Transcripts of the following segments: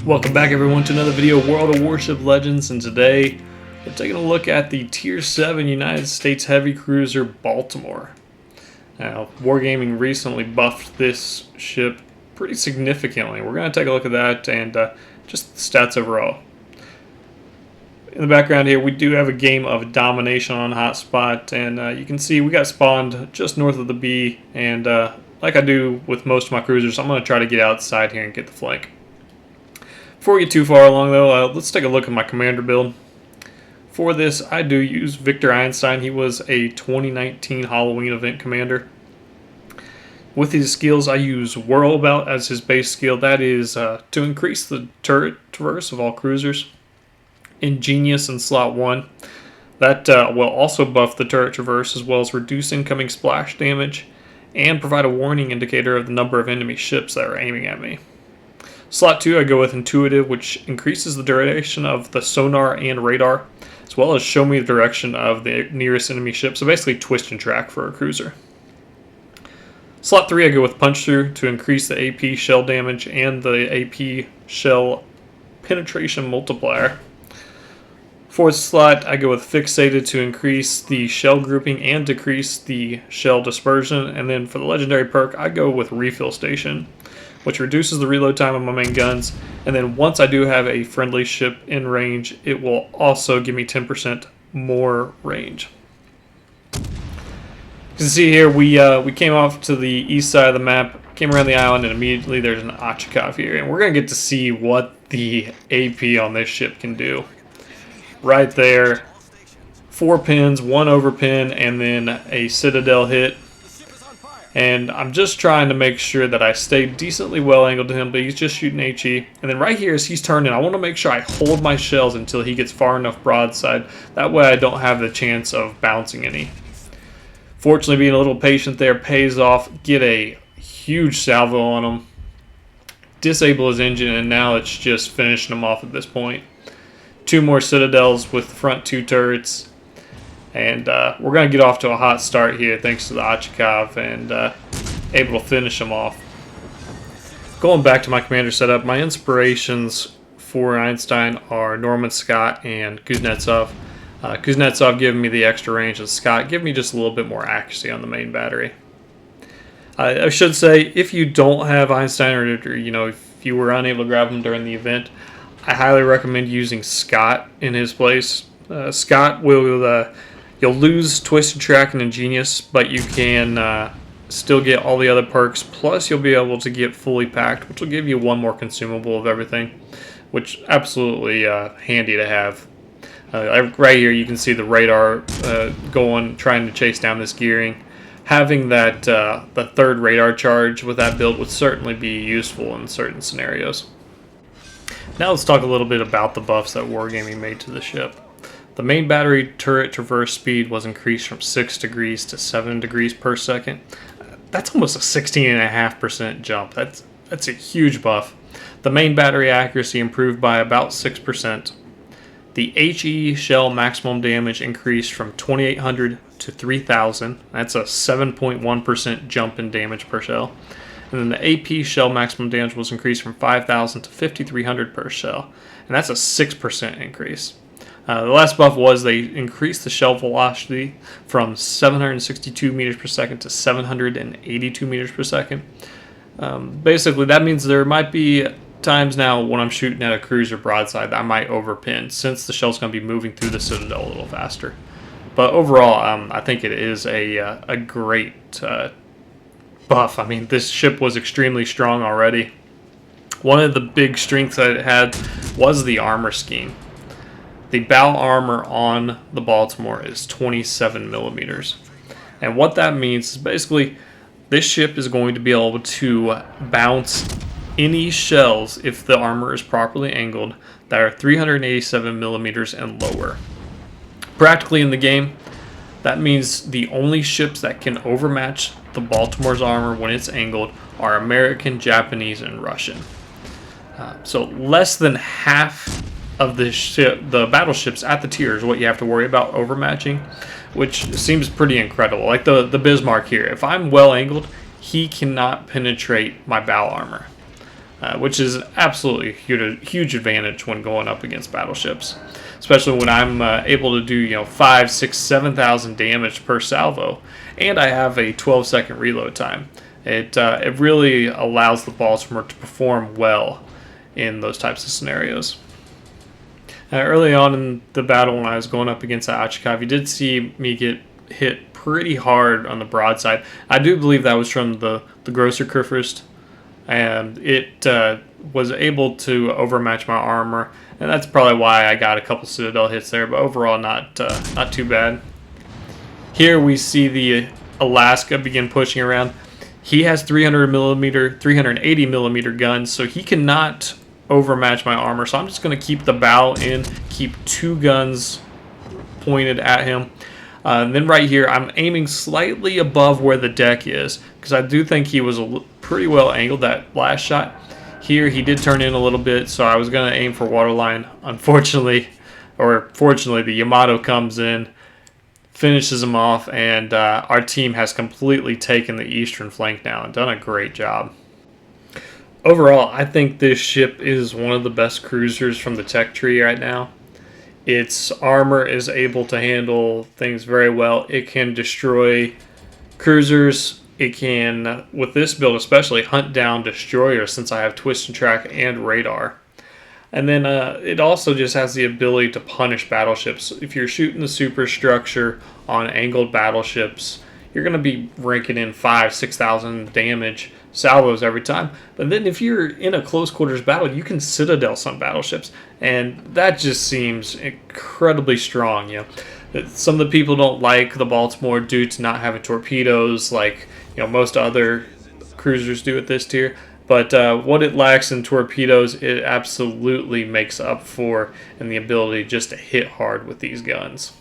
Welcome back everyone to another video of World of Warship Legends, and today we're taking a look at the Tier 7 United States Heavy Cruiser Baltimore. Now, Wargaming recently buffed this ship pretty significantly. We're going to take a look at that and just the stats overall. In the background here, we do have a game of domination on hotspot, and you can see we got spawned just north of the B, and like I do with most of my cruisers, I'm going to try to get outside here and get the flank. Before we get too far along though, let's take a look at my commander build. For this, I do use Victor Einstein. He was a 2019 Halloween event commander. With his skills, I use Whirlabout as his base skill. That is to increase the turret traverse of all cruisers. Ingenious in slot 1. That will also buff the turret traverse as well as reduce incoming splash damage and provide a warning indicator of the number of enemy ships that are aiming at me. Slot 2, I go with Intuitive, which increases the duration of the sonar and radar, as well as show me the direction of the nearest enemy ship, so basically twist and track for a cruiser. Slot 3, I go with Punch Through to increase the AP shell damage and the AP shell penetration multiplier. Fourth slot, I go with Fixated to increase the shell grouping and decrease the shell dispersion, and then for the legendary perk, I go with Refill Station, which reduces the reload time of my main guns, and then once I do have a friendly ship in range, it will also give me 10% more range. You can see here we came off to the east side of the map, came around the island, and immediately there's an Achikov here, and we're going to get to see what the AP on this ship can do. Right there, 4 pins, 1 overpin, and then a Citadel hit. And I'm just trying to make sure that I stay decently well angled to him, but he's just shooting HE. And then right here as he's turning, I want to make sure I hold my shells until he gets far enough broadside. That way I don't have the chance of bouncing any. Fortunately, being a little patient there pays off. Get a huge salvo on him. Disable his engine, and now it's just finishing him off at this point. 2 more Citadels with the front 2 turrets. And we're going to get off to a hot start here thanks to the Achikov and able to finish him off. Going back to my commander setup, my inspirations for Einstein are Norman, Scott, and Kuznetsov. Kuznetsov giving me the extra range, and Scott giving me just a little bit more accuracy on the main battery. I should say, if you don't have Einstein, or if you were unable to grab him during the event, I highly recommend using Scott in his place. Scott will... You'll lose Twist and Track and Ingenious, but you can still get all the other perks, plus you'll be able to get Fully Packed, which will give you 1 more consumable of everything, which absolutely handy to have. Right here you can see the radar trying to chase down this gearing. Having that the 3rd radar charge with that build would certainly be useful in certain scenarios. Now let's talk a little bit about the buffs that Wargaming made to the ship. The main battery turret traverse speed was increased from 6 degrees to 7 degrees per second. That's almost a 16.5% jump. That's a huge buff. The main battery accuracy improved by about 6%. The HE shell maximum damage increased from 2,800 to 3,000. That's a 7.1% jump in damage per shell. And then the AP shell maximum damage was increased from 5,000 to 5,300 per shell. And that's a 6% increase. The last buff was they increased the shell velocity from 762 meters per second to 782 meters per second. Basically, that means there might be times now when I'm shooting at a cruiser broadside that I might overpin, since the shell's going to be moving through the Citadel a little faster. But overall, I think it is a great buff. I mean, this ship was extremely strong already. One of the big strengths that it had was the armor scheme. The bow armor on the Baltimore is 27 millimeters. And what that means is basically this ship is going to be able to bounce any shells, if the armor is properly angled, that are 387 millimeters and lower. Practically in the game, that means the only ships that can overmatch the Baltimore's armor when it's angled are American, Japanese, and Russian. So less than half of the battleships at the tier is what you have to worry about overmatching, which seems pretty incredible. Like the Bismarck here, if I'm well angled, he cannot penetrate my bow armor. which is absolutely a huge advantage when going up against battleships, especially when I'm able to do 5, 6, 7,000 damage per salvo, and I have a 12-second reload time. It really allows the Baltimore to perform well in those types of scenarios. Early on in the battle, when I was going up against Achikov, you did see me get hit pretty hard on the broadside. I do believe that was from the Grosser Kurfürst, and it was able to overmatch my armor, and that's probably why I got a couple Citadel hits there, but overall not too bad. Here we see the Alaska begin pushing around. He has 380 millimeter guns, so he cannot overmatch my armor, so I'm just going to keep the bow in, keep 2 guns pointed at him. And then right here, I'm aiming slightly above where the deck is, because I do think he was pretty well angled that last shot. Here, he did turn in a little bit, so I was going to aim for waterline. Unfortunately, or fortunately, the Yamato comes in, finishes him off, and our team has completely taken the eastern flank now and done a great job. Overall, I think this ship is one of the best cruisers from the tech tree right now. Its armor is able to handle things very well. It can destroy cruisers. It can, with this build especially, hunt down destroyers since I have twist and track and radar. And then it also just has the ability to punish battleships. If you're shooting the superstructure on angled battleships, you're going to be ranking in 5,000, 6,000 damage salvos every time. But then if you're in a close quarters battle, you can Citadel some battleships, and that just seems incredibly strong. Some of the people don't like the Baltimore due to not having torpedoes like most other cruisers do at this tier. But what it lacks in torpedoes, it absolutely makes up for in the ability just to hit hard with these guns.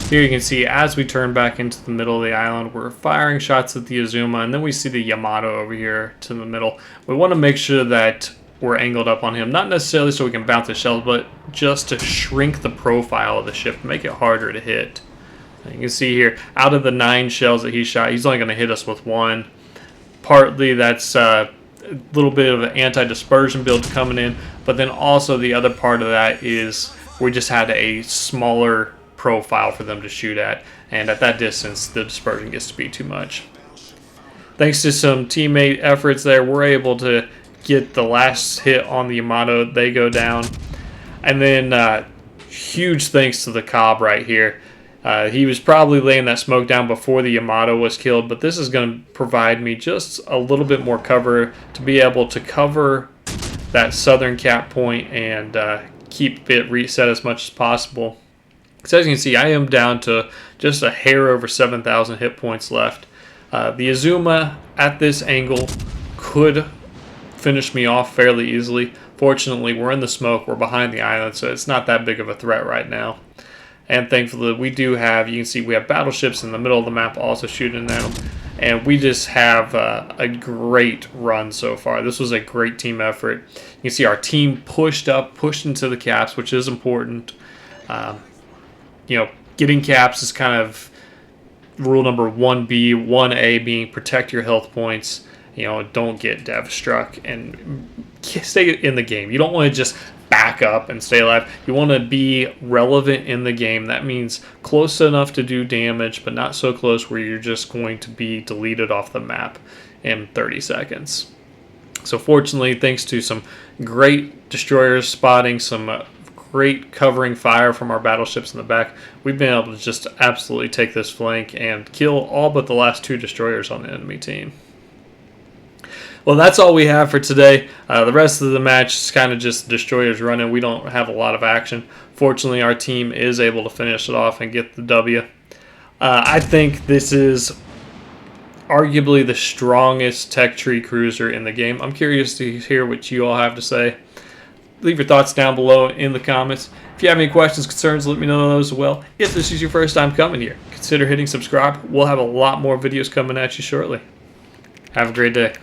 Here you can see as we turn back into the middle of the island, we're firing shots at the Azuma, and then we see the Yamato over here to the middle. We want to make sure that we're angled up on him, not necessarily so we can bounce his shells, but just to shrink the profile of the ship, make it harder to hit. You can see here, out of the 9 shells that he shot, he's only going to hit us with 1. Partly that's a little bit of an anti-dispersion build coming in, but then also the other part of that is we just had a smaller profile for them to shoot at, and at that distance the dispersion gets to be too much. Thanks to some teammate efforts there, we're able to get the last hit on the Yamato. They go down, and then huge thanks to the Cobb right here. He was probably laying that smoke down before the Yamato was killed, but this is going to provide me just a little bit more cover to be able to cover that southern cap point and keep it reset as much as possible. So as you can see, I am down to just a hair over 7,000 hit points left. The Azuma at this angle could finish me off fairly easily. Fortunately, we're in the smoke, we're behind the island, so it's not that big of a threat right now. And thankfully, we do have, you can see we have battleships in the middle of the map also shooting at them. And we just have a great run so far. This was a great team effort. You can see our team pushed into the caps, which is important. Getting caps is kind of rule number 1B, 1A being protect your health points. Don't get dev struck and stay in the game. You don't want to just back up and stay alive. You want to be relevant in the game. That means close enough to do damage, but not so close where you're just going to be deleted off the map in 30 seconds. So fortunately, thanks to some great destroyers spotting, some great covering fire from our battleships in the back, we've been able to just absolutely take this flank and kill all but the last 2 destroyers on the enemy team. Well, that's all we have for today. The rest of the match is kind of just destroyers running. We don't have a lot of action. Fortunately, our team is able to finish it off and get the W. I think this is arguably the strongest tech tree cruiser in the game. I'm curious to hear what you all have to say. Leave your thoughts down below in the comments. If you have any questions, concerns, let me know those as well. If this is your first time coming here, consider hitting subscribe. We'll have a lot more videos coming at you shortly. Have a great day.